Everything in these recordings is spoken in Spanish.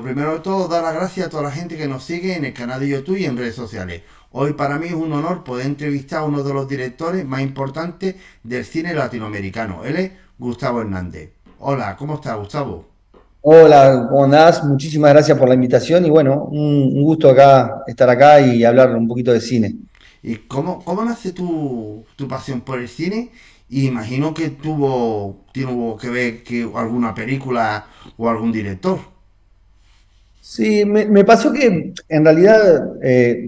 primero de todo, dar las gracias a toda la gente que nos sigue en el canal de YouTube y en redes sociales. Hoy para mí es un honor poder entrevistar a uno de los directores más importantes del cine latinoamericano. Él es Gustavo Hernández. Hola, ¿cómo estás, Gustavo? Hola, ¿cómo andás? Muchísimas gracias por la invitación y bueno, un gusto estar acá y hablar un poquito de cine. ¿Y cómo nace tu pasión por el cine? Y imagino que tuvo que ver que alguna película o algún director. Sí, me pasó que en realidad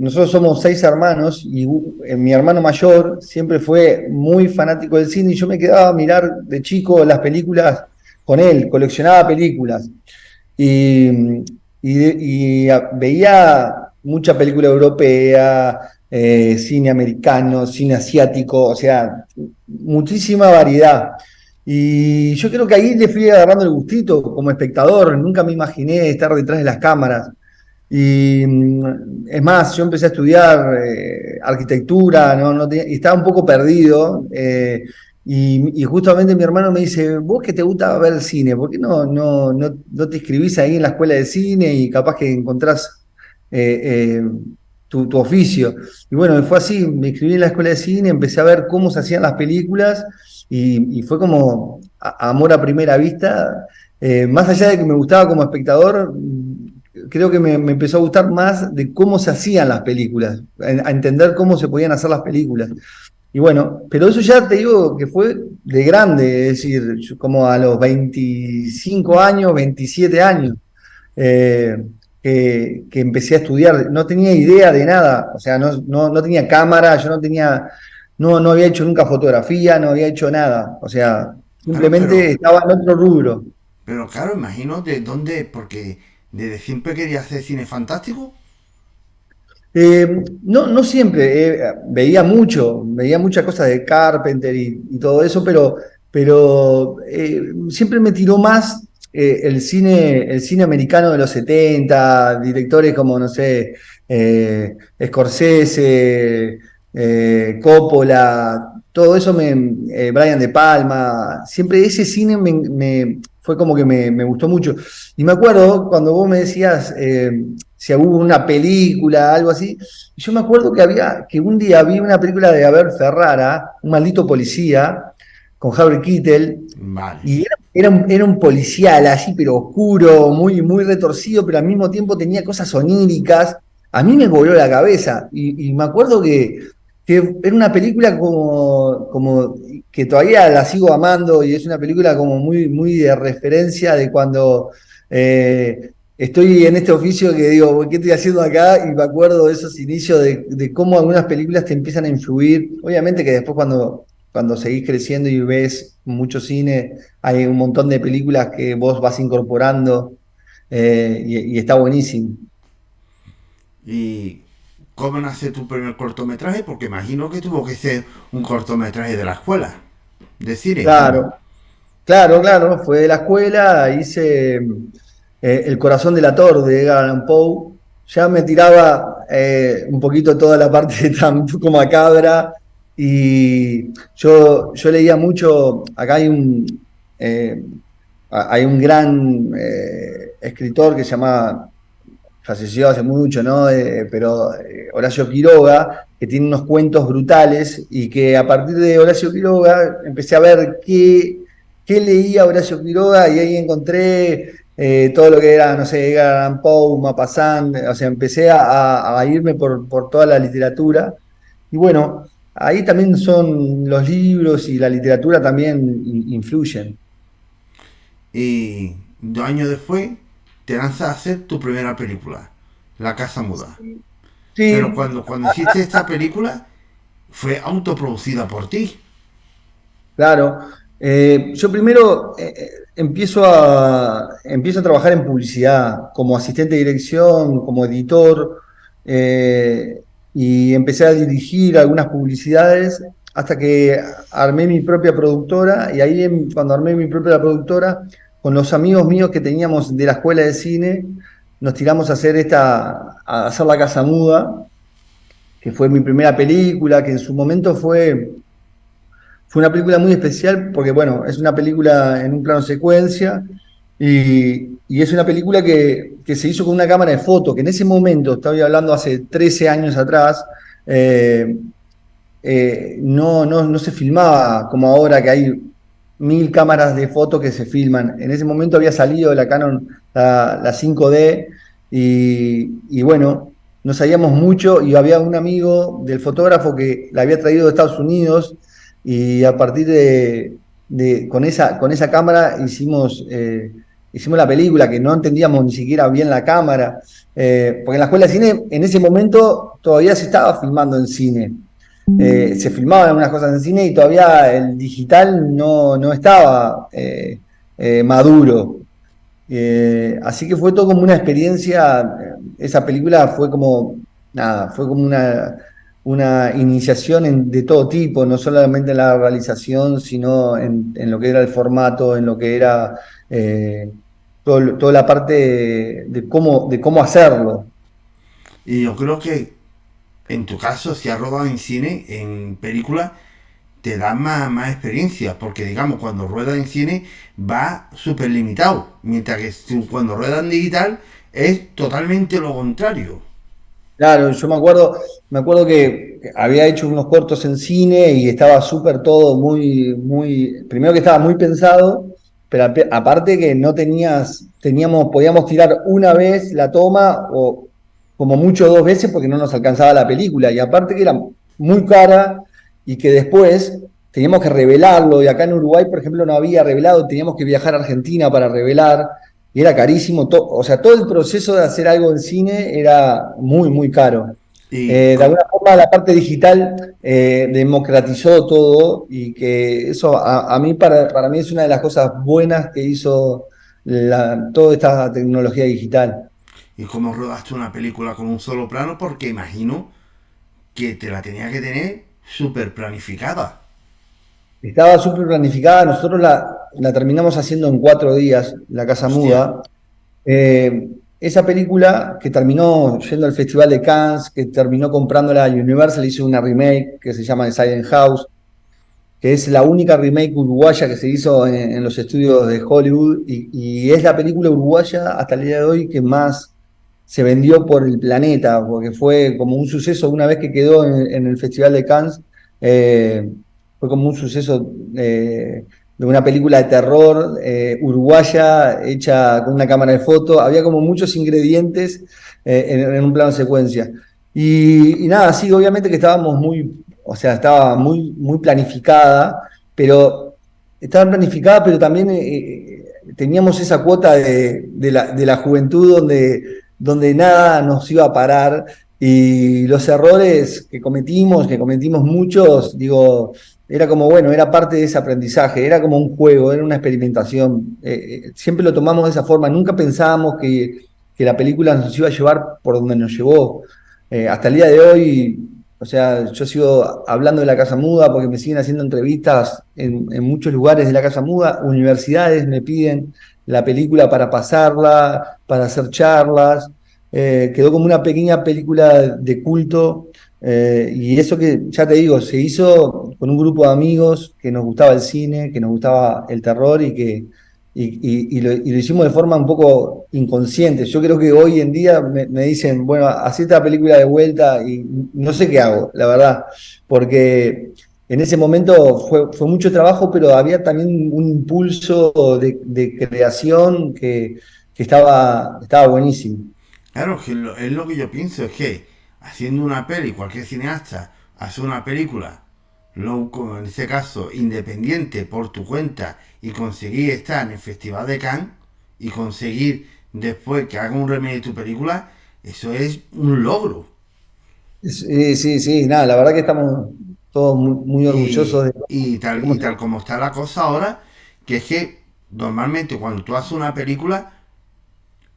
nosotros somos 6 hermanos y mi hermano mayor siempre fue muy fanático del cine y yo me quedaba a mirar de chico las películas con él, coleccionaba películas. Y, Veía mucha película europea, cine americano, cine asiático, o sea, muchísima variedad. Y yo creo que ahí le fui agarrando el gustito como espectador, nunca me imaginé estar detrás de las cámaras. Es más, yo empecé a estudiar arquitectura, y estaba un poco perdido. Y justamente mi hermano me dice, vos que te gusta ver el cine, ¿por qué no te inscribís ahí en la escuela de cine y capaz que encontrás tu oficio? Y bueno, fue así, me inscribí en la escuela de cine, empecé a ver cómo se hacían las películas y fue como amor a primera vista. Más allá de que me gustaba como espectador, creo que me empezó a gustar más de cómo se hacían las películas, a entender cómo se podían hacer las películas. Y bueno, pero eso ya te digo que fue de grande, es decir, como a los 25 años, 27 años, eh, que empecé a estudiar. No tenía idea de nada, o sea, no tenía cámara, yo no había hecho nunca fotografía, no había hecho nada, o sea, Claro, simplemente estaba en otro rubro. pero claro, imagino de dónde, porque desde siempre quería hacer cine fantástico. No siempre, veía muchas cosas de Carpenter y todo eso, pero siempre me tiró más el cine americano de los 70 directores como, no sé, Scorsese, Coppola, todo eso, Brian De Palma, siempre ese cine fue como que me gustó mucho. Y me acuerdo cuando vos me decías si hubo una película, algo así. Yo me acuerdo que un día vi una película de Abel Ferrara, Un maldito policía, con Harvey Keitel, Vale. y era un policial así, pero oscuro, muy retorcido, pero al mismo tiempo tenía cosas oníricas. A mí me voló la cabeza. Y me acuerdo que era una película como que todavía la sigo amando y es una película como muy de referencia de cuando estoy en este oficio que digo, ¿qué estoy haciendo acá? Y me acuerdo de esos inicios de cómo algunas películas te empiezan a influir. Obviamente que después cuando seguís creciendo y ves mucho cine, hay un montón de películas que vos vas incorporando y está buenísimo. ¿Y cómo nace tu primer cortometraje? Porque imagino que tuvo que ser un cortometraje de la escuela, de cine, ¿no? Claro, claro, fue de la escuela, hice El corazón del ator de Edgar Allan Poe, ya me tiraba un poquito toda la parte tan un poco macabra y yo leía mucho, acá eh, hay un gran escritor que se llama, falleció hace mucho, ¿no? Pero Horacio Quiroga, que tiene unos cuentos brutales y que a partir de Horacio Quiroga empecé a ver qué leía Horacio Quiroga y ahí encontré todo lo que era, no sé, Edgar Allan Poe, Maupassant, o sea, empecé a irme por toda la literatura y bueno, ahí también son los libros y la literatura también influyen. Y 2 años después te lanzas a hacer tu primera película, La Casa Muda. Pero Sí, cuando hiciste esta película, fue autoproducida por ti. claro. Yo primero empiezo a trabajar en publicidad como asistente de dirección, como editor, y empecé a dirigir algunas publicidades hasta que armé mi propia productora y ahí cuando armé mi propia productora, con los amigos míos que teníamos de la escuela de cine, nos tiramos a a hacer La Casa Muda, que fue mi primera película, que en su momento fue una película muy especial porque, bueno, es una película en un plano secuencia Y es una película que se hizo con una cámara de foto, que en ese momento, estoy hablando hace 13 años atrás, eh, no se filmaba como ahora que hay 1000 cámaras de foto que se filman. En ese momento había salido de la Canon la 5D y bueno, no sabíamos mucho y había un amigo del fotógrafo que la había traído de Estados Unidos y a partir con esa cámara hicimos la película que no entendíamos ni siquiera bien la cámara, porque en la escuela de cine en ese momento todavía se estaba filmando en cine. Se filmaban algunas cosas en cine y todavía el digital no estaba maduro. Así que fue todo como una experiencia, esa película fue como, nada, fue como una iniciación de todo tipo, no solamente en la realización, sino en lo que era el formato, en lo que era toda la parte de cómo hacerlo. Y yo creo que en tu caso, si has rodado en cine, en película, te da más experiencia, porque digamos, cuando ruedas en cine va súper limitado, mientras que cuando ruedas en digital es totalmente lo contrario. Claro, yo me acuerdo que había hecho unos cortos en cine y estaba súper todo primero que estaba muy pensado, pero aparte que no podíamos tirar una vez la toma o como mucho 2 veces porque no nos alcanzaba la película y aparte que era muy cara y que después teníamos que revelarlo y acá en Uruguay, por ejemplo, no había revelado, teníamos que viajar a Argentina para revelar y era carísimo, o sea, todo el proceso de hacer algo en cine era muy, muy caro. Y De alguna forma la parte digital democratizó todo y que eso a mí, para mí es una de las cosas buenas que hizo toda esta tecnología digital. ¿Y cómo rodaste una película con un solo plano? Porque imagino que te la tenía que tener súper planificada. Estaba súper planificada, nosotros la terminamos haciendo en 4 días, La Casa Hostia. Muda. Eh, Esa película que terminó yendo al Festival de Cannes, que terminó comprándola Universal, hizo una remake que se llama The Silent House, que es la única remake uruguaya que se hizo en los estudios de Hollywood y es la película uruguaya hasta el día de hoy que más se vendió por el planeta, porque fue como un suceso una vez que quedó en el Festival de Cannes, eh, fue como un suceso de una película de terror uruguaya hecha con una cámara de foto, había como muchos ingredientes en un plano secuencia. Y nada, sí, obviamente que estábamos o sea, estaba muy planificada, pero estaba planificada, pero también teníamos esa cuota de la juventud donde nada nos iba a parar y los errores que cometimos muchos, digo, era como, bueno, era parte de ese aprendizaje, era como un juego, era una experimentación. Siempre lo tomamos de esa forma, nunca pensábamos que la película nos iba a llevar por donde nos llevó. Hasta el día de hoy, o sea, yo sigo hablando de la Casa Muda porque me siguen haciendo entrevistas en muchos lugares de la Casa Muda, universidades me piden la película para pasarla, para hacer charlas, quedó como una pequeña película de culto, y eso que, ya te digo, se hizo con un grupo de amigos que nos gustaba el cine, que nos gustaba el terror y lo hicimos de forma un poco inconsciente. Yo creo que hoy en día me dicen, bueno, hacé esta película de vuelta y no sé qué hago, la verdad, porque en ese momento fue mucho trabajo, pero había también un impulso de creación que estaba buenísimo. Claro, que es lo que yo pienso, es que haciendo una peli, cualquier cineasta hace una película, luego, en este caso, independiente por tu cuenta, y conseguir estar en el Festival de Cannes, y conseguir después que haga un remake de tu película, eso es un logro. Sí, sí, sí, nada, la verdad que estamos todos muy orgullosos Y, de y, tal, cómo y se... tal como está la cosa ahora, que es que normalmente cuando tú haces una película,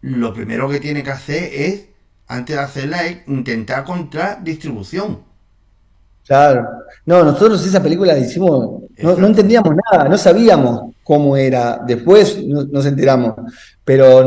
lo primero que tiene que hacer es, antes de hacerla, es intentar encontrar distribución. Claro. No, nosotros esa película la hicimos, no Exacto. entendíamos nada, no sabíamos cómo era. Después nos enteramos, pero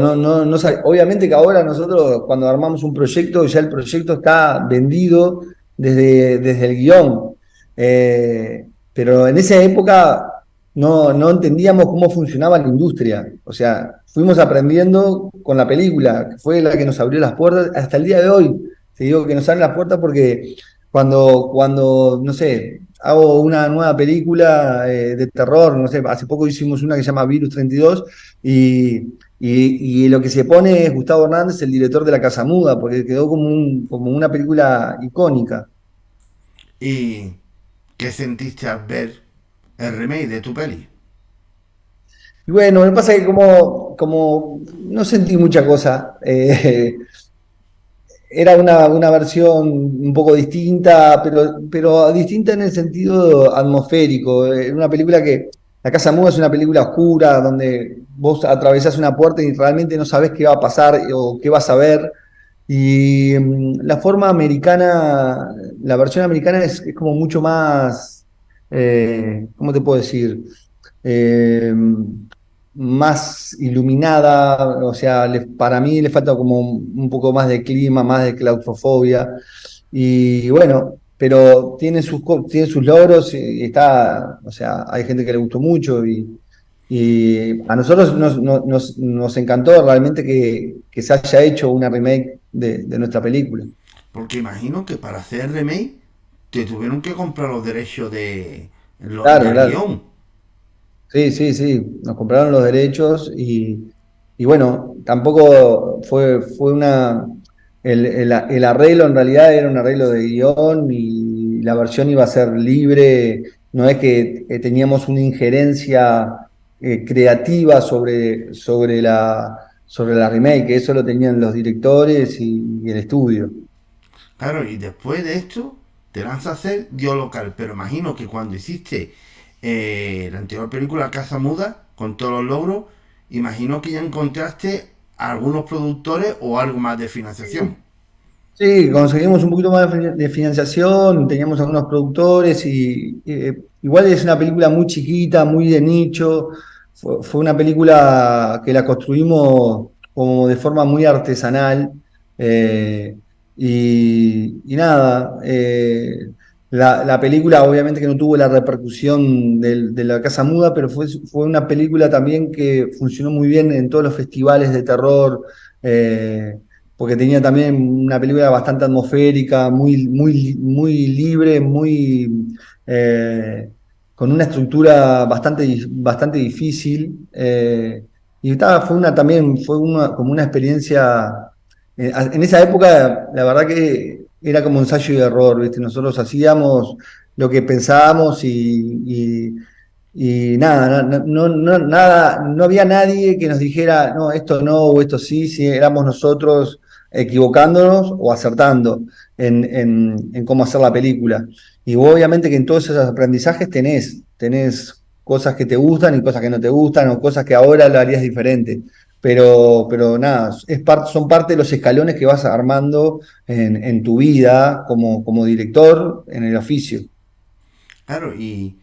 obviamente que ahora nosotros cuando armamos un proyecto, ya el proyecto está vendido desde el guión. Pero en esa época no entendíamos cómo funcionaba la industria. O sea, fuimos aprendiendo con la película, que fue la que nos abrió las puertas. Hasta el día de hoy, te digo que nos abren las puertas porque cuando, no sé, hago una nueva película de terror, no sé, hace poco hicimos una que se llama Virus 32 y lo que se pone es Gustavo Hernández, el director de La Casa Muda, porque quedó como una película icónica. ¿Y qué sentiste al ver el remake de tu peli? Y bueno, me pasa que como no sentí mucha cosa, era una versión un poco distinta, pero distinta en el sentido atmosférico. Una película que, La Casa Muda es una película oscura, donde vos atravesás una puerta y realmente no sabés qué va a pasar o qué vas a ver. Y la forma americana, la versión americana es como mucho más, ¿cómo te puedo decir? Eh, más iluminada, o sea, para mí le falta como un poco más de clima, más de claustrofobia. Y bueno, pero tiene sus logros y está, o sea, hay gente que le gustó mucho y a nosotros nos encantó realmente que se haya hecho una remake de nuestra película. Porque imagino que para hacer el remake te tuvieron que comprar los derechos Claro, del claro. guión. Sí, sí, sí, nos compraron los derechos y bueno, tampoco fue el arreglo en realidad era un arreglo de guión y la versión iba a ser libre, no es que teníamos una injerencia creativa sobre la remake, eso lo tenían los directores y el estudio. Claro, y después de esto te lanzas a hacer Dios local. Pero imagino que cuando hiciste la anterior película Casa Muda, con todos los logros, imagino que ya encontraste algunos productores o algo más de financiación. Sí, conseguimos un poquito más de financiación, teníamos algunos productores y igual es una película muy chiquita, muy de nicho. Fue una película que la construimos como de forma muy artesanal eh, y nada, la película obviamente que no tuvo la repercusión de La Casa Muda, pero fue una película también que funcionó muy bien en todos los festivales de terror. Porque tenía también una película bastante atmosférica, muy libre, eh, con una estructura bastante difícil. También fue como una experiencia. En esa época, la verdad que era como ensayo y error, ¿viste? Nosotros hacíamos lo que pensábamos y nada, nada, no había nadie que nos dijera, no, esto no o esto sí, si éramos nosotros equivocándonos o acertando en cómo hacer la película. Y obviamente que en todos esos aprendizajes tenés cosas que te gustan y cosas que no te gustan, o cosas que ahora lo harías diferente. Pero nada, son parte de los escalones que vas armando en tu vida como director en el oficio. Claro, y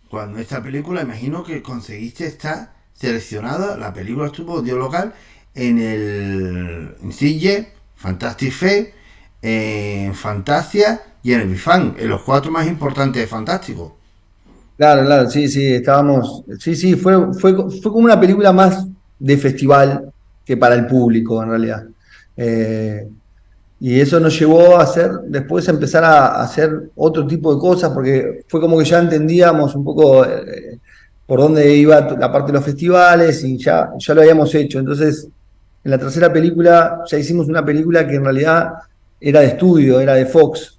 cuando esta película, imagino que conseguiste estar seleccionada, la película estuvo Dios local en el en Sitges, Fantastic Fair, en Fantasia y en el Bifan, en los cuatro más importantes de Fantástico. Claro, claro, sí, sí, sí, fue como una película más de festival que para el público, en realidad. Eh, y eso nos llevó a después empezar a hacer otro tipo de cosas, porque fue como que ya entendíamos un poco por dónde iba la parte de los festivales y ya lo habíamos hecho. Entonces, en la tercera película ya hicimos una película que en realidad era de estudio, era de Fox,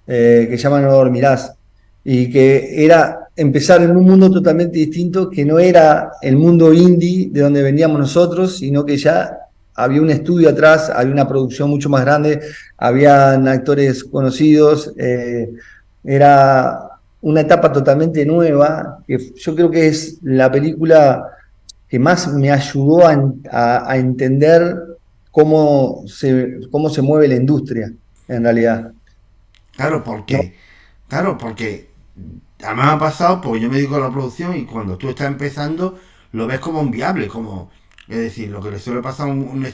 que se llama No Dormirás, y que era empezar en un mundo totalmente distinto, que no era el mundo indie de donde veníamos nosotros, sino que ya había un estudio atrás, había una producción mucho más grande, habían actores conocidos, era una etapa totalmente nueva, que yo creo que es la película que más me ayudó a entender cómo se mueve la industria, en realidad. Claro, ¿No? porque además ha pasado, porque yo me dedico a la producción y cuando tú estás empezando lo ves como inviable, como, es decir, lo que le suele pasar a un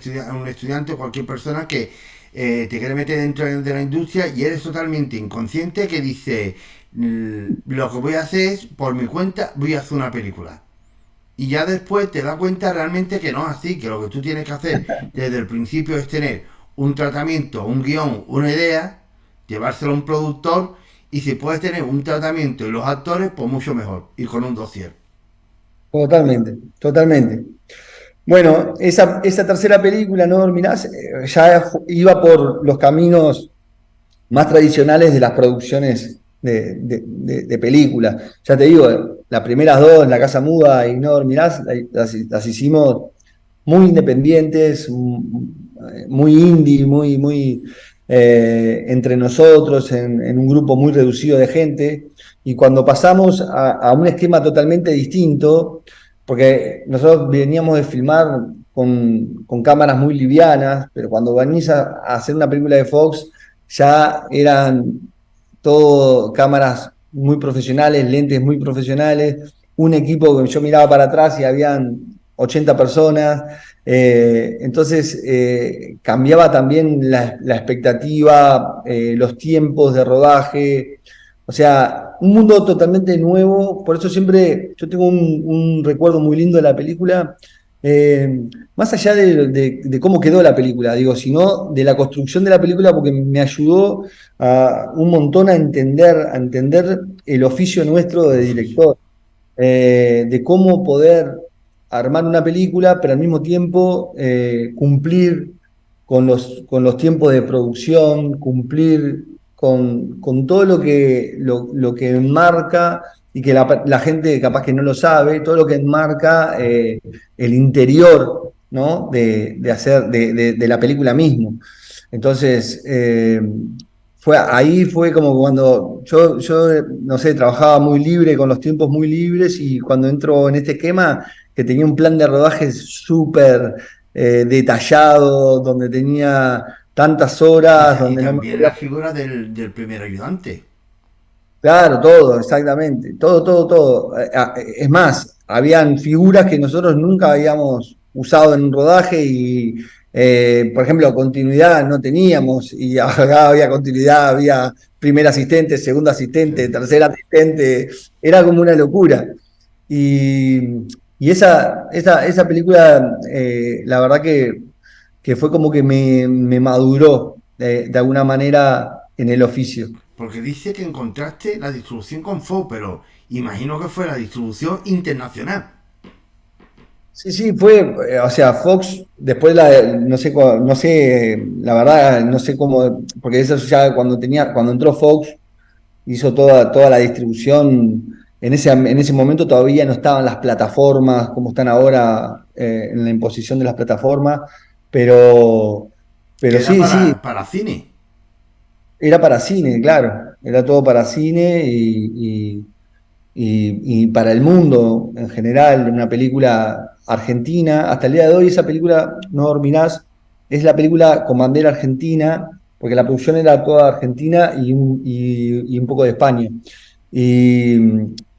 estudiante o cualquier persona que te quiere meter dentro de la industria y eres totalmente inconsciente que dice, lo que voy a hacer es, por mi cuenta, voy a hacer una película. Y ya después te das cuenta realmente que no es así, que lo que tú tienes que hacer desde el principio es tener un tratamiento, un guión, una idea, llevárselo a un productor y si puedes tener un tratamiento y los actores, pues mucho mejor, y con un dossier. Totalmente, totalmente. Bueno, esa tercera película, No Dormirás, ya iba por los caminos más tradicionales de las producciones de películas. Ya te digo, las primeras dos, La Casa Muda y No Dormirás, las hicimos muy independientes, muy indie, muy entre nosotros, en un grupo muy reducido de gente. Y cuando pasamos a un esquema totalmente distinto, porque nosotros veníamos de filmar con cámaras muy livianas, pero cuando venís a hacer una película de Fox, ya eran todo cámaras muy profesionales, lentes muy profesionales, un equipo que yo miraba para atrás y habían 80 personas, entonces cambiaba también la expectativa, los tiempos de rodaje, o sea, un mundo totalmente nuevo, por eso siempre yo tengo un recuerdo muy lindo de la película, más allá de cómo quedó la película, digo, sino de la construcción de la película, porque me ayudó un montón a entender el oficio nuestro de El oficio. director, de cómo poder armar una película, pero al mismo tiempo cumplir con los tiempos de producción, cumplir con todo lo que enmarca y que la gente capaz que no lo sabe, todo lo que enmarca el interior, ¿no? De la película mismo. Entonces, ahí fue como cuando yo, no sé, trabajaba muy libre, con los tiempos muy libres, y cuando entro en este esquema, que tenía un plan de rodaje súper detallado, donde tenía tantas horas, Y donde no me también la podía... figura del primer ayudante. Claro, todo, exactamente, todo. Es más, habían figuras que nosotros nunca habíamos usado en un rodaje y, por ejemplo, continuidad no teníamos y acá había continuidad, había primer asistente, segundo Sí, asistente, sí. tercer asistente, era como una locura. Y esa película, la verdad que fue como que me maduró de alguna manera en el oficio. Porque dice que encontraste la distribución con Fo, pero imagino que fue la distribución internacional. Sí, sí, fue, o sea, Fox, después no sé, no sé, la verdad, no sé cómo, porque eso ya cuando entró Fox, hizo toda la distribución, en ese momento todavía no estaban las plataformas como están ahora, en la imposición de las plataformas, pero, Que pero era sí, sí, para cine. era para cine, claro, era todo para cine y para el mundo en general, una película argentina. Hasta el día de hoy esa película, No Dormirás, es la película con bandera argentina, porque la producción era toda argentina y un poco de España. Y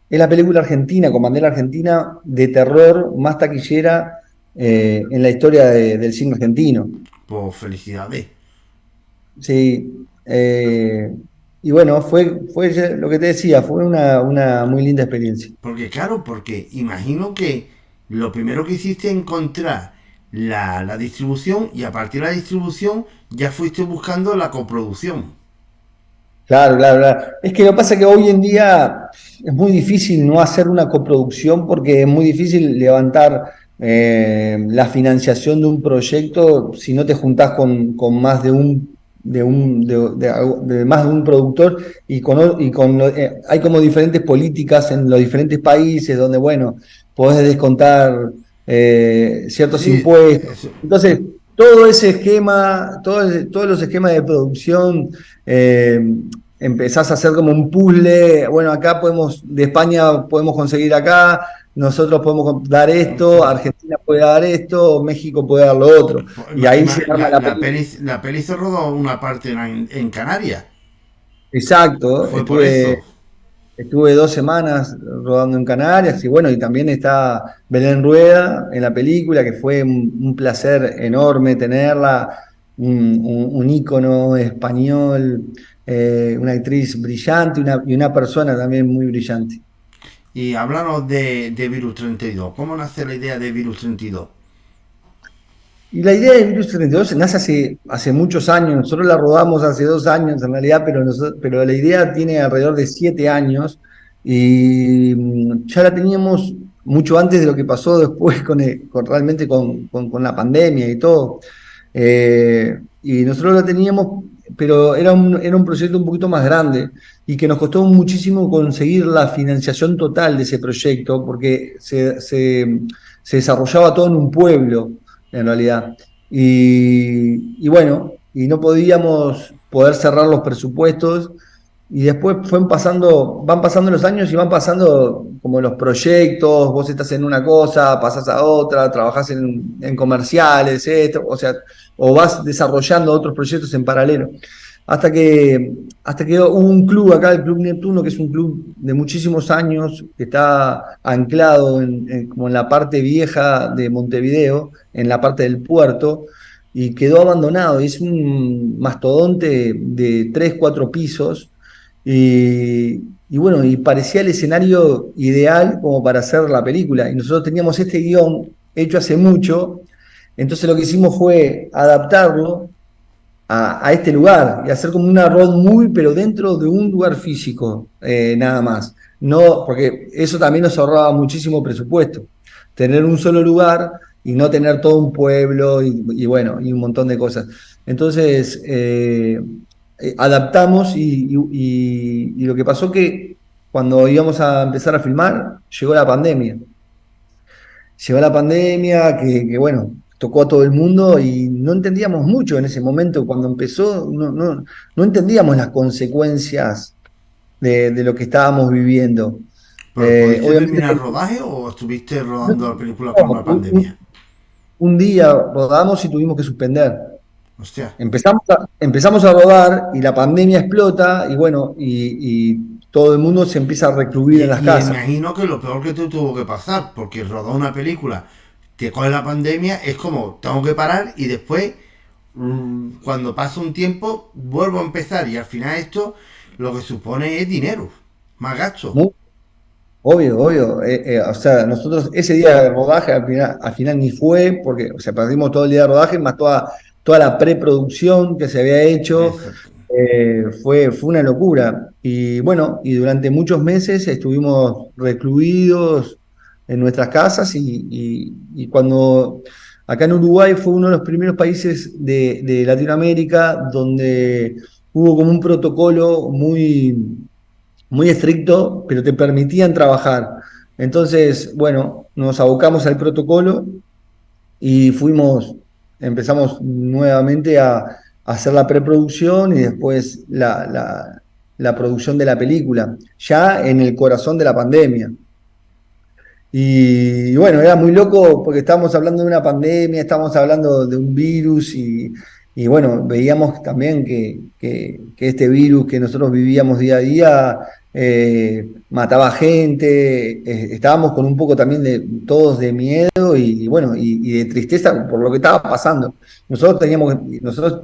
es la película argentina con bandera argentina de terror más taquillera en la historia del cine argentino. Pues felicidades. Sí, y bueno, fue lo que te decía, fue una muy linda experiencia. Porque claro, porque imagino que lo primero que hiciste es encontrar la distribución y a partir de la distribución ya fuiste buscando la coproducción. Claro. Es que lo que pasa es que hoy en día es muy difícil no hacer una coproducción porque es muy difícil levantar la financiación de un proyecto si no te juntás con más de más de un productor hay como diferentes políticas en los diferentes países donde, bueno, podés descontar ciertos Sí, impuestos. Entonces, todo ese esquema, todos los esquemas de producción, eh, empezás a hacer como un puzzle, bueno, de España podemos conseguir acá, nosotros podemos dar esto, claro. Argentina puede dar esto, México puede dar lo otro, y ahí se arma la película. La peli se rodó una parte en Canarias. Exacto, Fue por eso. estuve 2 semanas rodando en Canarias y bueno, y también está Belén Rueda en la película, que fue un placer enorme tenerla. un ícono español, una actriz brillante y una persona también muy brillante. Y háblanos de Virus 32. ¿Cómo nace la idea de Virus 32? Y la idea de Virus 32 nace hace muchos años, nosotros la rodamos hace 2 años en realidad, pero la idea tiene alrededor de 7 años y ya la teníamos mucho antes de lo que pasó después realmente con la pandemia y todo. Y nosotros la teníamos, pero era un proyecto un poquito más grande y que nos costó muchísimo conseguir la financiación total de ese proyecto porque se desarrollaba todo en un pueblo en realidad. Y bueno, y no podíamos poder cerrar los presupuestos. Y después van pasando los años y van pasando como los proyectos, vos estás en una cosa, pasás a otra, trabajás en comerciales, esto, o sea, o vas desarrollando otros proyectos en paralelo. Hasta que, hasta que hubo un club acá, el Club Neptuno, que es un club de muchísimos años, que está anclado como en la parte vieja de Montevideo, en la parte del puerto, y quedó abandonado. Es un mastodonte de 3, 4 pisos, y bueno, y parecía el escenario ideal como para hacer la película. Y nosotros teníamos este guión hecho hace mucho, entonces lo que hicimos fue adaptarlo a este lugar y hacer como una road movie, pero dentro de un lugar físico, nada más. No, porque eso también nos ahorraba muchísimo presupuesto. Tener un solo lugar y no tener todo un pueblo y bueno, y un montón de cosas. Entonces, adaptamos y lo que pasó que cuando íbamos a empezar a filmar, llegó la pandemia que, bueno, tocó a todo el mundo y no entendíamos mucho en ese momento. Cuando empezó, no entendíamos las consecuencias de lo que estábamos viviendo. ¿Pero pudiste Obviamente, terminar el rodaje o estuviste rodando la película por no, una pandemia? un día rodamos y tuvimos que suspender. Hostia. Empezamos a rodar y la pandemia explota y bueno, y todo el mundo se empieza a recluir en las Y casas. imagino que lo peor que te tuvo que pasar, porque rodar una película, te coge la pandemia, es como, tengo que parar y después, cuando pasa un tiempo, vuelvo a empezar. Y al final esto lo que supone es dinero, más gasto. Mu- Obvio, obvio. O sea, nosotros ese día de rodaje al final ni fue, porque, o sea, perdimos todo el día de rodaje, más toda la preproducción que se había hecho. Exacto. Fue una locura. Y bueno, y durante muchos meses estuvimos recluidos en nuestras casas y cuando acá en Uruguay fue uno de los primeros países de Latinoamérica donde hubo como un protocolo muy estricto, pero te permitían trabajar. Entonces, bueno, nos abocamos al protocolo y empezamos nuevamente a hacer la preproducción y después la producción de la película, ya en el corazón de la pandemia. Y bueno, era muy loco porque estábamos hablando de una pandemia, estábamos hablando de un virus y bueno, veíamos también que este virus que nosotros vivíamos día a día mataba gente, estábamos con un poco también de todos de miedo y bueno, y de tristeza por lo que estaba pasando. Nosotros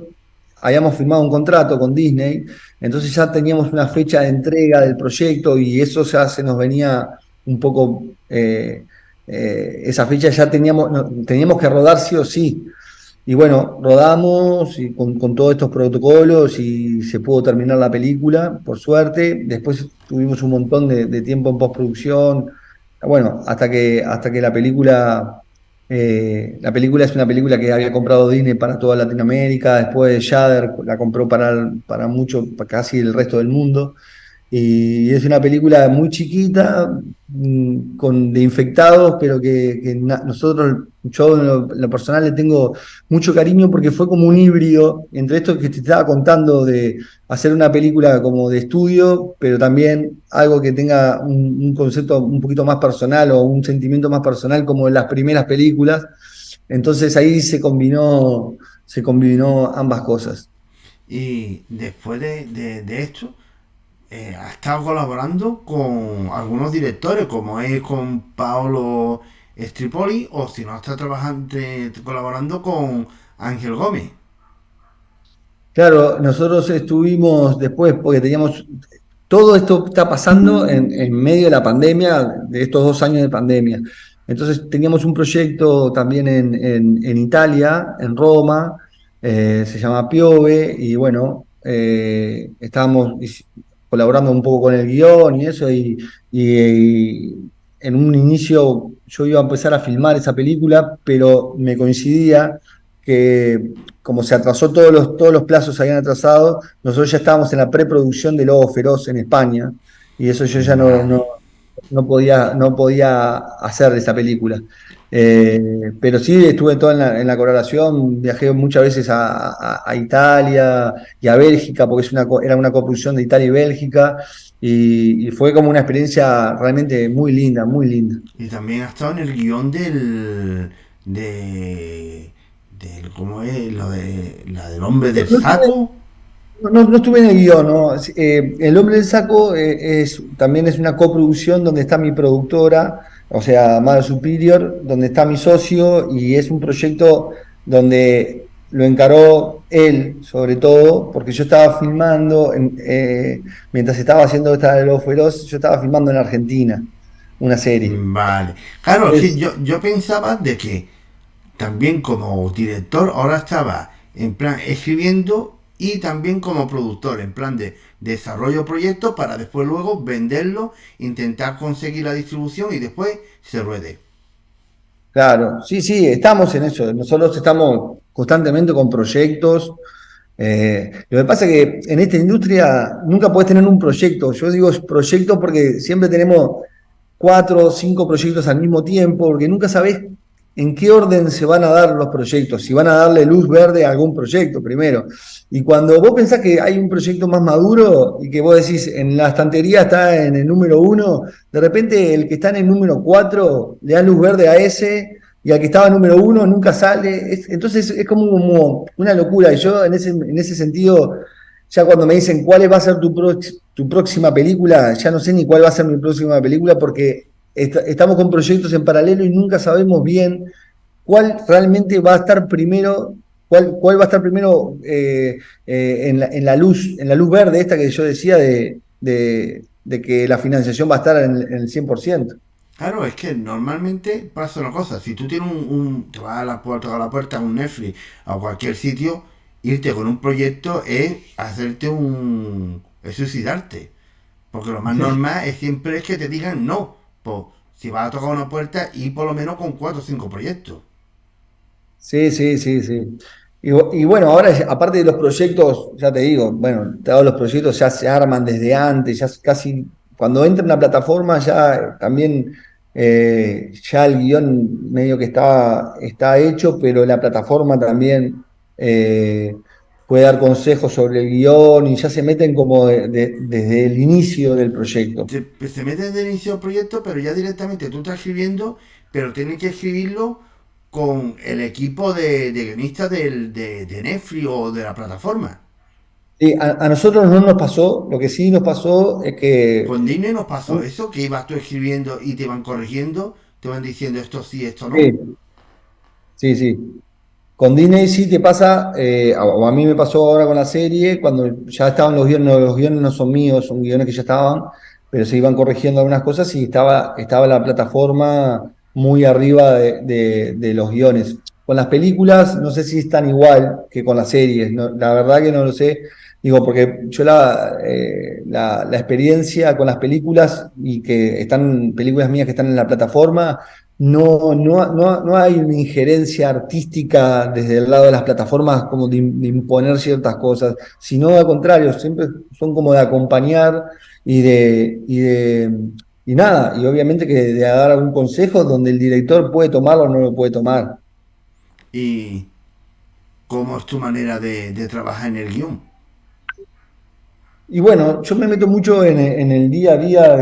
habíamos firmado un contrato con Disney, entonces ya teníamos una fecha de entrega del proyecto y eso ya se nos venía un poco, esa fecha ya teníamos que rodar sí o sí. Y bueno, rodamos y con todos estos protocolos y se pudo terminar la película, por suerte. Después tuvimos un montón de tiempo en postproducción. Bueno, hasta que la película es una película que había comprado Disney para toda Latinoamérica, después Shudder la compró para mucho, para casi el resto del mundo. Y es una película muy chiquita, de infectados, pero nosotros, yo en lo personal le tengo mucho cariño porque fue como un híbrido entre esto que te estaba contando de hacer una película como de estudio, pero también algo que tenga un concepto un poquito más personal o un sentimiento más personal como en las primeras películas. Entonces ahí se combinó ambas cosas. Y después de esto, ha estado colaborando con algunos directores, como es con Paolo Stripoli, o si no, está trabajando, colaborando con Ángel Gómez. Claro, nosotros estuvimos después, porque teníamos, todo esto está pasando en medio de la pandemia, de estos 2 años de pandemia. Entonces teníamos un proyecto también en Italia, en Roma, se llama Piove, y bueno, estábamos colaborando un poco con el guión y eso, y en un inicio yo iba a empezar a filmar esa película, pero me coincidía que como se atrasó todos los plazos se habían atrasado, nosotros ya estábamos en la preproducción de Lobo Feroz en España, y eso yo ya Vale. no podía hacer esa película. Pero sí estuve todo en la colaboración, viajé muchas veces a Italia y a Bélgica, porque era una coproducción de Italia y Bélgica, y fue como una experiencia realmente muy linda, muy linda. Y también ha estado en el guión del, ¿cómo es? Lo de, la del hombre del No, saco. no estuve en el guión, ¿no? El Hombre del Saco también es una coproducción donde está mi productora, o sea, Mother Superior, donde está mi socio, y es un proyecto donde lo encaró él, sobre todo, porque yo estaba filmando, mientras estaba haciendo esta de Lobo Feroz, yo estaba filmando en Argentina, una serie. Vale. Claro, es que Es, yo pensaba de que también como director ahora estaba en plan escribiendo y también como productor, en plan de desarrollo proyectos para después luego venderlo, intentar conseguir la distribución y después se ruede. claro, sí, sí, estamos en eso. Nosotros estamos constantemente con proyectos. Lo que pasa es que en esta industria nunca puedes tener un proyecto. Yo digo proyecto porque siempre tenemos 4 o 5 proyectos al mismo tiempo, porque nunca sabés en qué orden se van a dar los proyectos, si van a darle luz verde a algún proyecto primero. Y cuando vos pensás que hay un proyecto más maduro y que vos decís en la estantería está en el número 1, de repente el que está en el número 4 le da luz verde a ese, y al que estaba número 1 nunca sale. Entonces es como una locura. Y yo en ese sentido, ya cuando me dicen cuál va a ser tu próxima película, ya no sé ni cuál va a ser mi próxima película, porque estamos con proyectos en paralelo y nunca sabemos bien cuál realmente va a estar primero. ¿Cuál va a estar primero en la luz verde esta que yo decía de que la financiación va a estar en el 100%? Claro, es que normalmente pasa una cosa, si tú tienes te vas a la puerta a un Netflix o a cualquier sitio, irte con un proyecto es hacerte es suicidarte. Porque lo más normal es siempre es que te digan no. Pues si vas a tocar una puerta y por lo menos con 4 o 5 proyectos. Sí, sí, sí, sí. Y bueno, ahora aparte de los proyectos, ya te digo, bueno, todos los proyectos ya se arman desde antes, ya casi cuando entra en la plataforma ya también ya el guión medio que está hecho, pero la plataforma también puede dar consejos sobre el guión y ya se meten como desde el inicio del proyecto. Se mete en el inicio del proyecto, pero ya directamente tú estás escribiendo, pero tienes que escribirlo con el equipo de guionistas de Netflix o de la plataforma. Sí, a nosotros no nos pasó, lo que sí nos pasó es que Con Disney nos pasó eso, que ibas tú escribiendo y te van corrigiendo, te van diciendo esto sí, esto no. sí, sí, sí. Con Disney sí te pasa, o a mí me pasó ahora con la serie, cuando ya estaban los guiones no son míos, son guiones que ya estaban, pero se iban corrigiendo algunas cosas y estaba la plataforma muy arriba de los guiones. Con las películas no sé si están igual que con las series, la verdad que no lo sé, digo, porque yo la experiencia con las películas y que están películas mías que están en la plataforma, no hay una injerencia artística desde el lado de las plataformas como de imponer ciertas cosas, sino al contrario, siempre son como de acompañar y nada, y obviamente que de dar algún consejo donde el director puede tomarlo o no lo puede tomar. Y cómo es tu manera de trabajar en el guión. Y bueno, yo me meto mucho en el día a día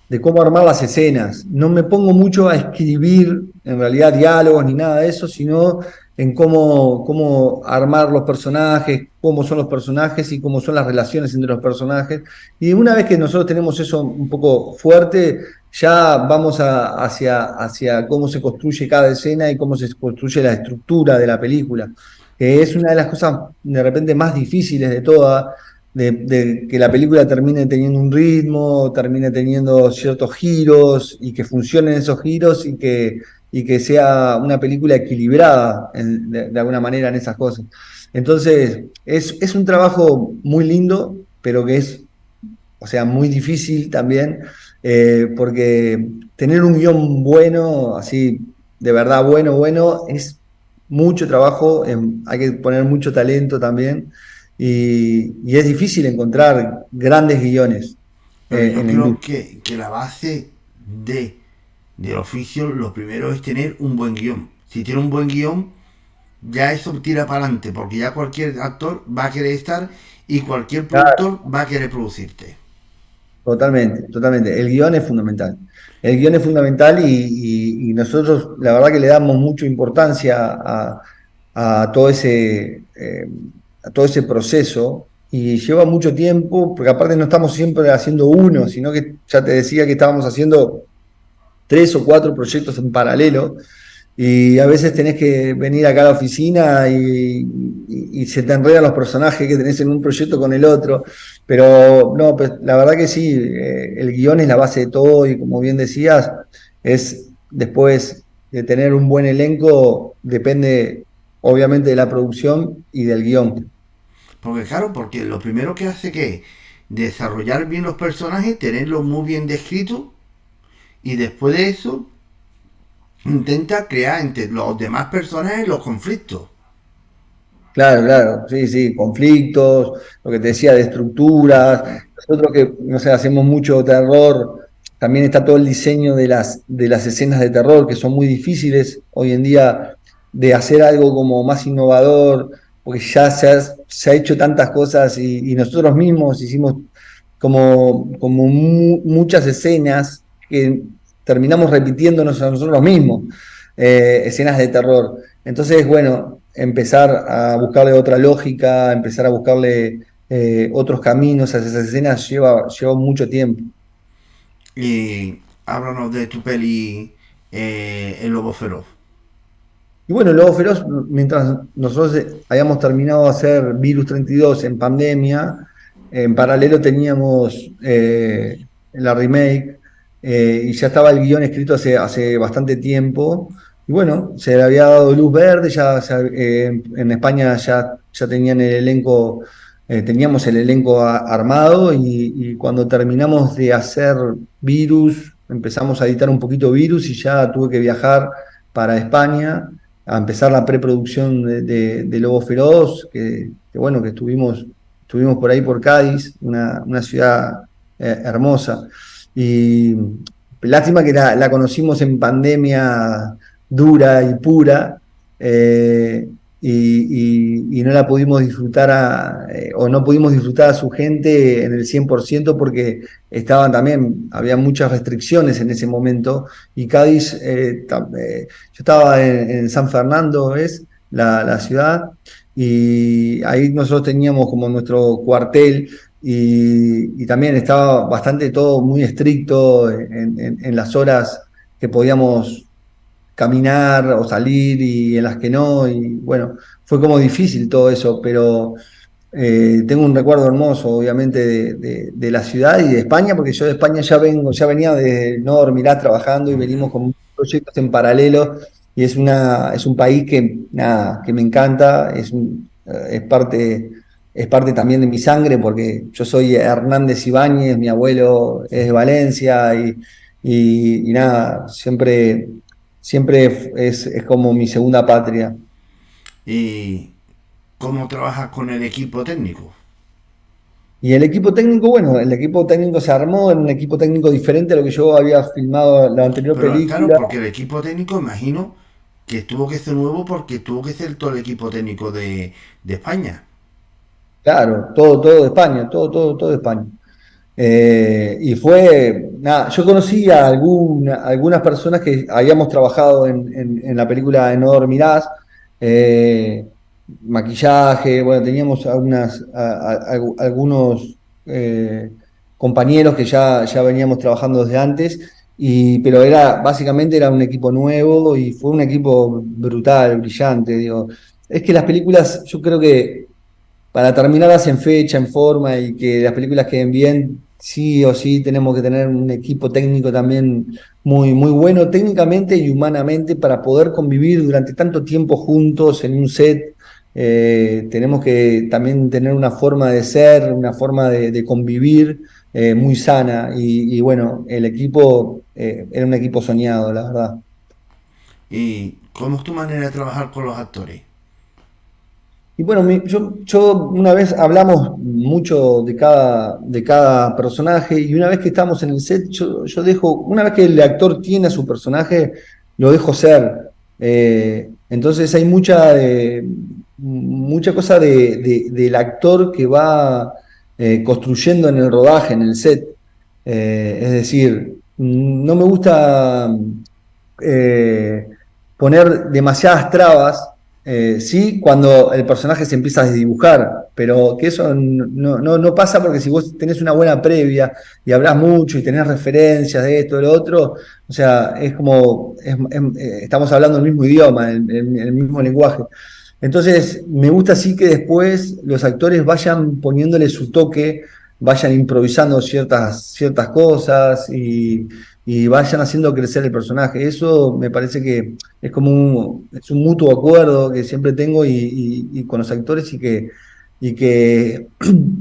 de cómo armar las escenas. No me pongo mucho a escribir, en realidad, diálogos ni nada de eso, sino en cómo armar los personajes, cómo son los personajes y cómo son las relaciones entre los personajes. Y una vez que nosotros tenemos eso un poco fuerte, ya vamos hacia cómo se construye cada escena y cómo se construye la estructura de la película. que es una de las cosas de repente más difíciles de todas, de que la película termine teniendo un ritmo, termine teniendo ciertos giros y que funcionen esos giros y que sea una película equilibrada de alguna manera en esas cosas. Entonces, es un trabajo muy lindo, pero que es, o sea, muy difícil también, porque tener un guión bueno, así, de verdad bueno, bueno, es mucho trabajo, hay que poner mucho talento también, y es difícil encontrar grandes guiones Pero yo en la creo industria. que la base de, del oficio, lo primero es tener un buen guión. Si tiene un buen guión, ya eso tira para adelante, porque ya cualquier actor va a querer estar y cualquier productor va a querer producirte. Totalmente, totalmente. El guión es fundamental. El guión es fundamental y nosotros la verdad que le damos mucha importancia a todo a todo ese proceso y lleva mucho tiempo, porque aparte no estamos siempre haciendo uno, sino que ya te decía que estábamos haciendo 3 o 4 proyectos en paralelo y a veces tenés que venir acá a la oficina y se te enredan los personajes que tenés en un proyecto con el otro. Pero no, pues la verdad que sí, el guión es la base de todo y como bien decías, es después de tener un buen elenco, depende obviamente de la producción y del guión. Porque claro, porque lo primero que hace que es desarrollar bien los personajes, tenerlos muy bien descritos y después de eso intenta crear entre los demás personajes los conflictos. Claro, claro, sí, sí, conflictos, lo que te decía de estructuras. Nosotros que, no sé, hacemos mucho terror, también está todo el diseño de las escenas de terror, que son muy difíciles hoy en día de hacer algo como más innovador, porque ya se ha hecho tantas cosas y nosotros mismos hicimos como muchas escenas que terminamos repitiéndonos a nosotros mismos, escenas de terror. Entonces, bueno, empezar a buscarle otra lógica, empezar a buscarle otros caminos a esas escenas lleva mucho tiempo. Y háblanos de tu peli El Lobo Feroz. Y bueno, Lobo Feroz, mientras nosotros habíamos terminado de hacer Virus 32 en pandemia, en paralelo teníamos la remake y ya estaba el guión escrito hace bastante tiempo. Y bueno, se le había dado luz verde, en España ya tenían el elenco, teníamos el elenco armado y cuando terminamos de hacer Virus, empezamos a editar un poquito Virus y ya tuve que viajar para España a empezar la preproducción de Lobo Feroz, que bueno, que estuvimos por ahí por Cádiz, una ciudad hermosa. Y lástima que la conocimos en pandemia dura y pura, y no la pudimos disfrutar o no pudimos disfrutar a su gente en el 100% porque estaban también, había muchas restricciones en ese momento y Cádiz, yo estaba en San Fernando, es la ciudad, y ahí nosotros teníamos como nuestro cuartel y también estaba bastante todo muy estricto en las horas que podíamos caminar o salir y en las que no, y bueno, fue como difícil todo eso, pero tengo un recuerdo hermoso, obviamente, de la ciudad y de España, porque yo de España ya venía de No Dormirás trabajando y Muy venimos bien. con proyectos en paralelo, y es un país que, nada, que me encanta, es parte también de mi sangre, porque yo soy Hernández Ibáñez, mi abuelo es de Valencia, y nada, siempre es como mi segunda patria. ¿Y cómo trabajas con el equipo técnico? Y el equipo técnico, bueno, el equipo técnico se armó en un equipo técnico diferente a lo que yo había filmado en la anterior Pero claro, película. porque el equipo técnico, imagino que tuvo que ser nuevo porque tuvo que ser todo el equipo técnico de España. Claro, todo de España, todo de España. Y fue, nada, yo conocí a algunas personas que habíamos trabajado en la película de No Dormirás, eh, maquillaje, bueno, teníamos algunos compañeros que ya veníamos trabajando desde antes, pero básicamente era un equipo nuevo y fue un equipo brutal, brillante, digo. es que las películas, yo creo que para terminarlas en fecha, en forma y que las películas queden bien, sí o sí tenemos que tener un equipo técnico también muy, muy bueno técnicamente y humanamente para poder convivir durante tanto tiempo juntos en un set. Tenemos que también tener una forma de ser, una forma de convivir muy sana y bueno, el equipo era un equipo soñado, la verdad. ¿Y cómo es tu manera de trabajar con los actores? Y bueno, yo una vez hablamos mucho de cada personaje y una vez que estamos en el set, yo dejo, una vez que el actor tiene a su personaje, lo dejo ser. Entonces hay mucha cosa del actor que va construyendo en el rodaje, en el set. Es decir, no me gusta eh, poner demasiadas trabas, sí, cuando el personaje se empieza a desdibujar, pero que eso no pasa porque si vos tenés una buena previa y hablas mucho y tenés referencias de esto, de lo otro, o sea, es como, estamos hablando el mismo idioma, el mismo lenguaje. Entonces, me gusta así que después los actores vayan poniéndole su toque, vayan improvisando ciertas cosas y vayan haciendo crecer el personaje. Eso me parece que es como es un mutuo acuerdo que siempre tengo y con los actores y que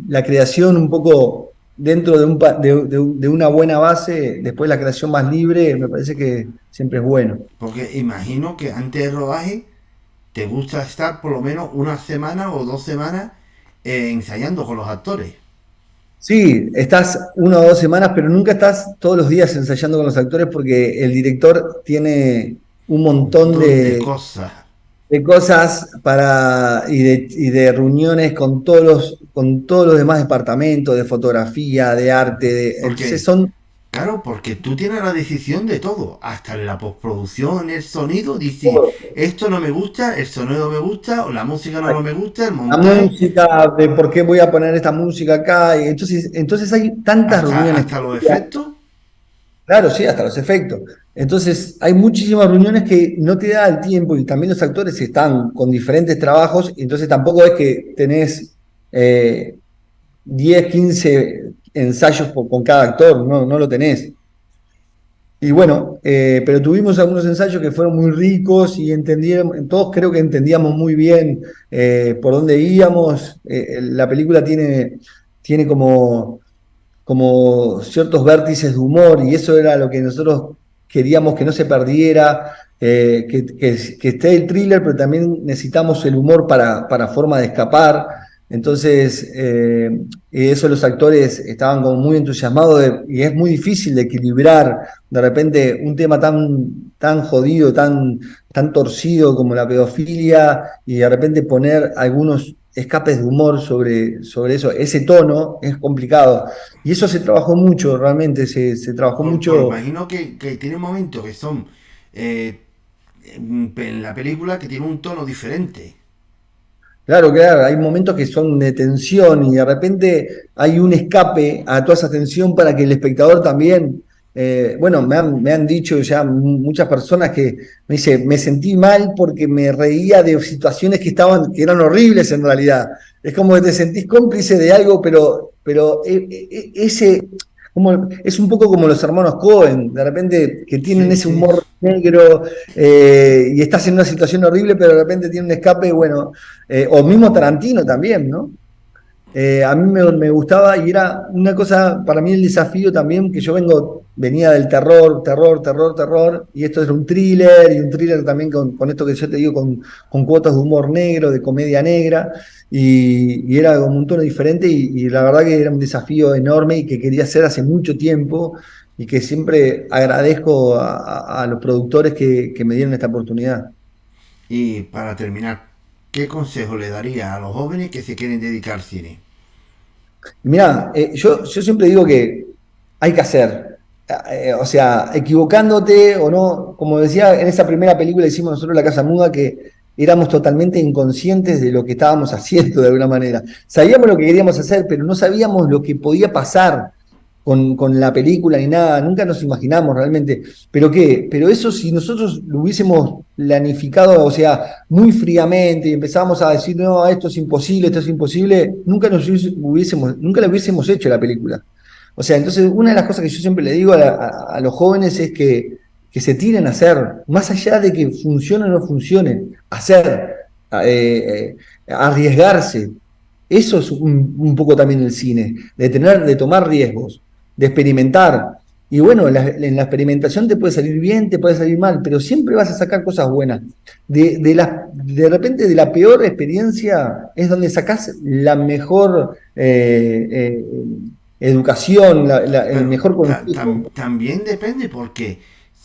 la creación un poco dentro de una buena base, después la creación más libre, me parece que siempre es bueno. Porque imagino que antes del rodaje te gusta estar por lo menos una semana o 2 semanas ensayando con los actores. Sí, estás 1 o 2 semanas, pero nunca estás todos los días ensayando con los actores porque el director tiene un Un montón montón de cosas. de cosas y de reuniones con todos los demás departamentos, de fotografía, de arte, entonces Porque, son. claro, porque tú tienes la decisión de todo. Hasta en la postproducción, el sonido, dices, esto no me gusta, el sonido me gusta, o la música no me gusta, el La montaje, música, de por qué voy a poner esta música acá, y entonces hay tantas reuniones. hasta los efectos. Claro, sí, hasta los efectos. Entonces, hay muchísimas reuniones que no te da el tiempo y también los actores están con diferentes trabajos, entonces tampoco es que tenés 10, 15 ensayos con cada actor, no lo tenés. Y bueno, pero tuvimos algunos ensayos que fueron muy ricos y todos creo que entendíamos muy bien por dónde íbamos. La película tiene como ciertos vértices de humor y eso era lo que nosotros queríamos que no se perdiera, que esté el thriller, pero también necesitamos el humor para forma de escapar. Entonces, eso los actores estaban como muy entusiasmados y es muy difícil de equilibrar de repente un tema tan jodido, tan torcido como la pedofilia y de repente poner algunos escapes de humor sobre eso. Ese tono es complicado. Y eso se trabajó mucho, realmente, se trabajó Por mucho. imagino que tiene momentos que son eh, en la película que tiene un tono diferente. Claro, claro, hay momentos que son de tensión y de repente hay un escape a toda esa tensión para que el espectador también, bueno, me han dicho ya muchas personas que me dice, me sentí mal porque me reía de situaciones que eran horribles en realidad. Es como que te sentís cómplice de algo, pero ese, es un poco como los hermanos Cohen, de repente que tienen Sí, ese sí. humor negro y estás en una situación horrible, pero de repente tiene un escape, bueno. O mismo Tarantino también, ¿no? A mí me gustaba y era una cosa, para mí el desafío también, que yo venía del terror, terror, terror, terror, y esto era un thriller, y un thriller también con esto que yo te digo, con cuotas de humor negro, de comedia negra, y era como un tono diferente, y la verdad que era un desafío enorme y que quería hacer hace mucho tiempo, y que siempre agradezco a los productores que me dieron esta oportunidad. Y para terminar, ¿qué consejo le daría a los jóvenes que se quieren dedicar al cine? Mirá, yo siempre digo que hay que hacer. O sea, equivocándote o no, como decía en esa primera película que hicimos nosotros, La Casa Muda, que éramos totalmente inconscientes de lo que estábamos haciendo de alguna manera. Sabíamos lo que queríamos hacer, pero no sabíamos lo que podía pasar. con la película ni nada, nunca nos imaginamos realmente. ¿Pero qué? Pero eso si nosotros lo hubiésemos planificado, o sea, muy fríamente y empezábamos a decir, no, esto es imposible, nunca le hubiésemos hecho la película. O sea, entonces una de las cosas que yo siempre le digo a los jóvenes es que se tiren a hacer, más allá de que funcione o no funcione, hacer, arriesgarse. Eso es un poco también el cine, de tomar riesgos, de experimentar. Y bueno, en la experimentación te puede salir bien, te puede salir mal, pero siempre vas a sacar cosas buenas. De repente de la peor experiencia es donde sacás la mejor educación, el Pero mejor consejo. también depende porque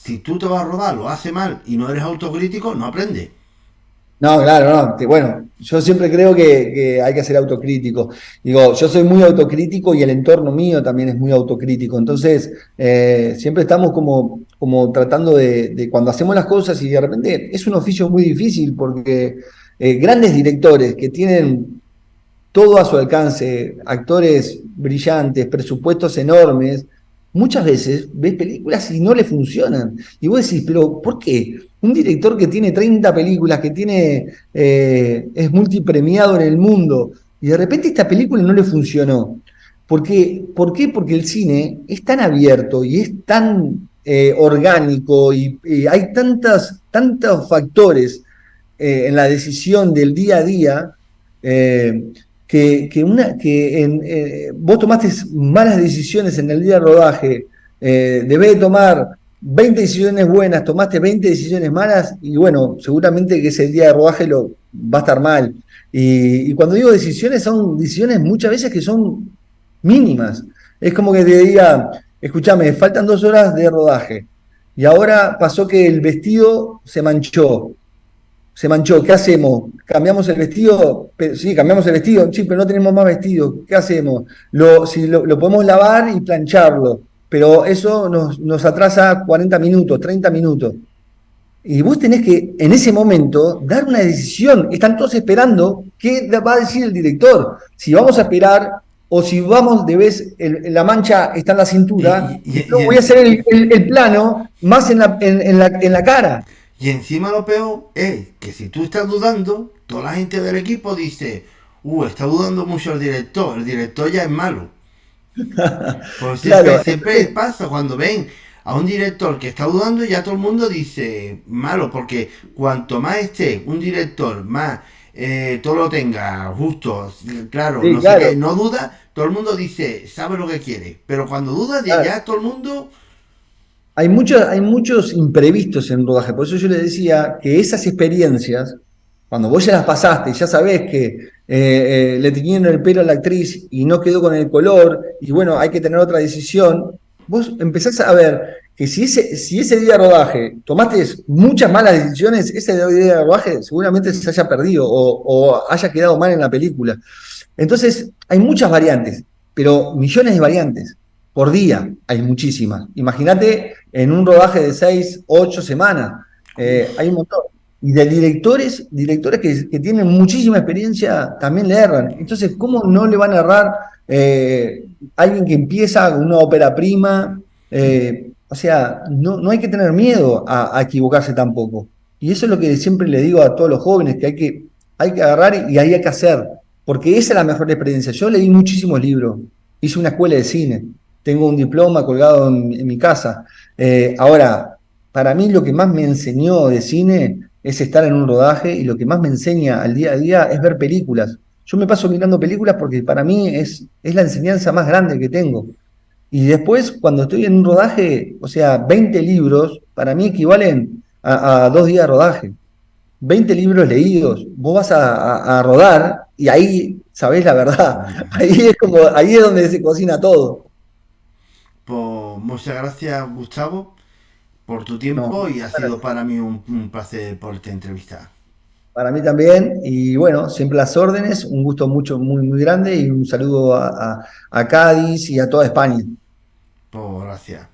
si tú te vas a rodar, lo haces mal y no eres autocrítico, no aprendes. No, claro, no. Bueno, yo siempre creo que hay que ser autocrítico. Digo, yo soy muy autocrítico y el entorno mío también es muy autocrítico. Entonces, siempre estamos como tratando de cuando hacemos las cosas y de repente es un oficio muy difícil porque grandes directores que tienen todo a su alcance, actores brillantes, presupuestos enormes, muchas veces ves películas y no le funcionan. Y vos decís, pero ¿por qué? Un director que tiene 30 películas, que es multipremiado en el mundo, y de repente esta película no le funcionó. ¿Por qué? Porque el cine es tan abierto y es tan orgánico y hay tantos factores en la decisión del día a día, eh, vos tomaste malas decisiones en el día de rodaje, debés de tomar 20 decisiones buenas, tomaste 20 decisiones malas y bueno, seguramente que ese día de rodaje va a estar mal. Y cuando digo decisiones, son decisiones muchas veces que son mínimas. Es como que te diga, escúchame, faltan 2 horas de rodaje y ahora pasó que el vestido se manchó, ¿qué hacemos? ¿Cambiamos el vestido? Sí, cambiamos el vestido, sí, pero no tenemos más vestido, ¿qué hacemos? Si lo podemos lavar y plancharlo, pero eso nos atrasa 40 minutos, 30 minutos. Y vos tenés que, en ese momento, dar una decisión. Están todos esperando qué va a decir el director. Si vamos a esperar o si vamos de vez, la mancha está en la Y, cintura, y, y y, yo y voy a en- hacer el plano más en la cara. y encima lo peor es que si tú estás dudando, toda la gente del equipo dice, está dudando mucho el director ya es malo. Pues Claro, siempre pasa cuando ven a un director que está dudando, ya todo el mundo dice malo, porque cuanto más esté un director, más todo lo tenga justo, claro, sí, no sé qué, claro, no duda, todo el mundo dice, sabe lo que quiere. Pero cuando duda, claro. ya todo el mundo. Hay muchos imprevistos en rodaje, por eso yo le decía que esas experiencias, cuando vos ya las pasaste, ya sabés que le teñieron el pelo a la actriz y no quedó con el color, y bueno, hay que tener otra decisión, vos empezás a ver que si ese día de rodaje tomaste muchas malas decisiones, ese día de rodaje seguramente se haya perdido o haya quedado mal en la película. Entonces, hay muchas variantes, pero millones de variantes. Por día hay muchísimas. Imagínate en un rodaje de 6, 8 semanas. Hay un Uf, montón. Y de directores que tienen muchísima experiencia también le erran. Entonces, ¿cómo no le van a errar alguien que empieza con una ópera prima? O sea, no hay que tener miedo a equivocarse tampoco. Y eso es lo que siempre le digo a todos los jóvenes, que hay que agarrar y ahí hay que hacer, porque esa es la mejor experiencia. Yo leí muchísimos libros, hice una escuela de cine, tengo un diploma colgado en mi casa. Ahora, para mí lo que más me enseñó de cine es estar en un rodaje y lo que más me enseña al día a día es ver películas. Yo me paso mirando películas porque para mí es la enseñanza más grande que tengo. Y después, cuando estoy en un rodaje, o sea, 20 libros, para mí equivalen a 2 días de rodaje. 20 libros leídos, vos vas a rodar y ahí sabés la verdad. Ahí es donde se cocina todo. pues muchas gracias, Gustavo, por tu No, tiempo y ha sido para mí un placer poderte entrevistar. para mí también, y bueno, siempre las órdenes, un gusto mucho, muy, muy grande y un saludo a Cádiz y a toda España. Pues gracias.